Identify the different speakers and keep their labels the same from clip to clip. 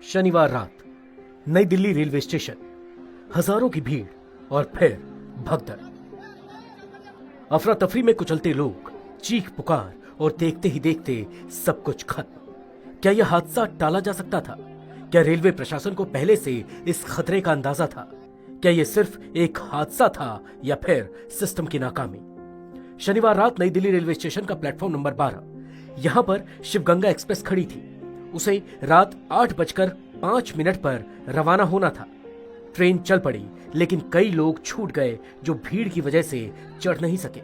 Speaker 1: शनिवार रात नई दिल्ली रेलवे स्टेशन, हजारों की भीड़ और फिर भगदड़। अफरा तफरी में कुचलते लोग, चीख पुकार और देखते ही देखते सब कुछ खत्म। क्या यह हादसा टाला जा सकता था? क्या रेलवे प्रशासन को पहले से इस खतरे का अंदाजा था? क्या यह सिर्फ एक हादसा था या फिर सिस्टम की नाकामी? शनिवार रात नई दिल्ली रेलवे स्टेशन का प्लेटफॉर्म नंबर 12, यहां पर शिवगंगा एक्सप्रेस खड़ी थी। उसे रात 8:05 पर रवाना होना था। ट्रेन चल पड़ी, लेकिन कई लोग छूट गए जो भीड़ की वजह से चढ़ नहीं सके।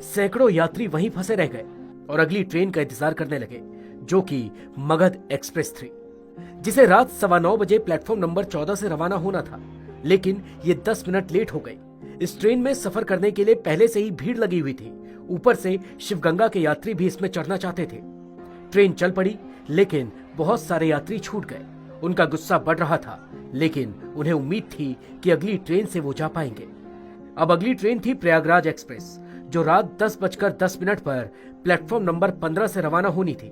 Speaker 1: सैकड़ों यात्री वहीं फंसे रह गए और अगली ट्रेन का इंतजार करने लगे, जो कि मगध एक्सप्रेस थी, जिसे रात 9:15 बजे प्लेटफॉर्म नंबर 14 से रवाना होना था। लेकिन ये 10 मिनट लेट हो गई। इस ट्रेन में सफर करने के लिए पहले से ही भीड़ लगी हुई थी। ऊपर से शिवगंगा के यात्री भी इसमें चढ़ना चाहते थे। ट्रेन चल पड़ी, लेकिन बहुत सारे यात्री छूट गए। उनका गुस्सा बढ़ रहा था, लेकिन उन्हें उम्मीद थी कि अगली ट्रेन से वो जा पाएंगे। अब अगली ट्रेन थी प्रयागराज एक्सप्रेस, जो रात 10:10 पर प्लेटफॉर्म नंबर 15 से रवाना होनी थी।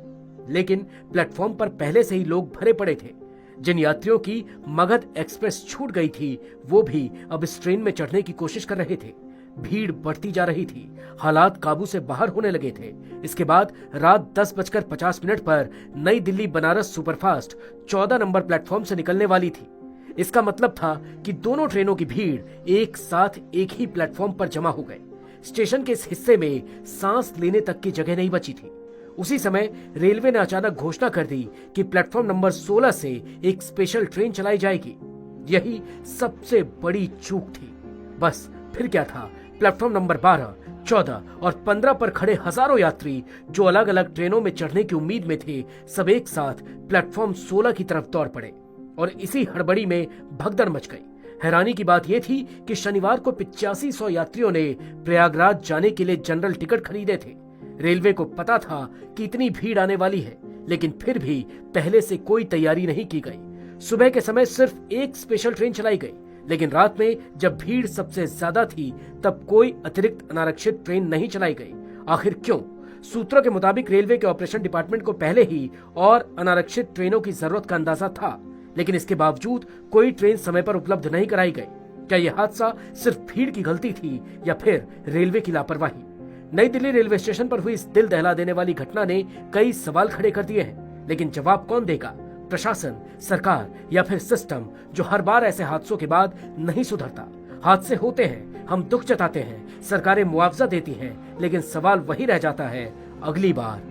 Speaker 1: लेकिन प्लेटफॉर्म पर पहले से ही लोग भरे पड़े थे। जिन यात्रियों की मगध एक्सप्रेस छूट गई थी, वो भी अब इस ट्रेन में चढ़ने की कोशिश कर रहे थे। भीड़ बढ़ती जा रही थी, हालात काबू से बाहर होने लगे थे। इसके बाद रात 10:50 पर नई Delhi Banaras superfast 14 number platform से निकलने वाली थी। इसका मतलब था कि दोनों ट्रेनों की भीड़ एक साथ एक ही प्लेटफॉर्म पर जमा हो गए। स्टेशन के इस हिस्से में सांस लेने तक की जगह नहीं बची थी। उसी समय रेलवे ने अचानक घोषणा कर दी कि प्लेटफॉर्म नंबर 16 से एक स्पेशल ट्रेन चलाई जाएगी। यही सबसे बड़ी चूक थी। बस फिर क्या था, प्लेटफॉर्म नंबर 12, 14 और 15 पर खड़े हजारों यात्री जो अलग अलग ट्रेनों में चढ़ने की उम्मीद में थे, सब एक साथ प्लेटफॉर्म 16 की तरफ दौड़ पड़े और इसी हड़बड़ी में भगदड़ मच गई। हैरानी की बात यह थी कि शनिवार को 8500 यात्रियों ने प्रयागराज जाने के लिए जनरल टिकट खरीदे थे। रेलवे को पता था कि इतनी भीड़ आने वाली है, लेकिन फिर भी पहले से कोई तैयारी नहीं की गई। सुबह के समय सिर्फ एक स्पेशल ट्रेन चलाई गई, लेकिन रात में जब भीड़ सबसे ज्यादा थी, तब कोई अतिरिक्त अनारक्षित ट्रेन नहीं चलाई गई। आखिर क्यों? सूत्रों के मुताबिक रेलवे के ऑपरेशन डिपार्टमेंट को पहले ही और अनारक्षित ट्रेनों की जरूरत का अंदाजा था, लेकिन इसके बावजूद कोई ट्रेन समय पर उपलब्ध नहीं कराई गई। क्या यह हादसा सिर्फ भीड़ की गलती थी या फिर रेलवे की लापरवाही? नई दिल्ली रेलवे स्टेशन पर हुई इस दिल दहला देने वाली घटना ने कई सवाल खड़े कर दिए हैं, लेकिन जवाब कौन देगा? प्रशासन, सरकार या फिर सिस्टम, जो हर बार ऐसे हादसों के बाद नहीं सुधरता? हादसे होते हैं, हम दुख जताते हैं, सरकारें मुआवजा देती हैं, लेकिन सवाल वही रह जाता है, अगली बार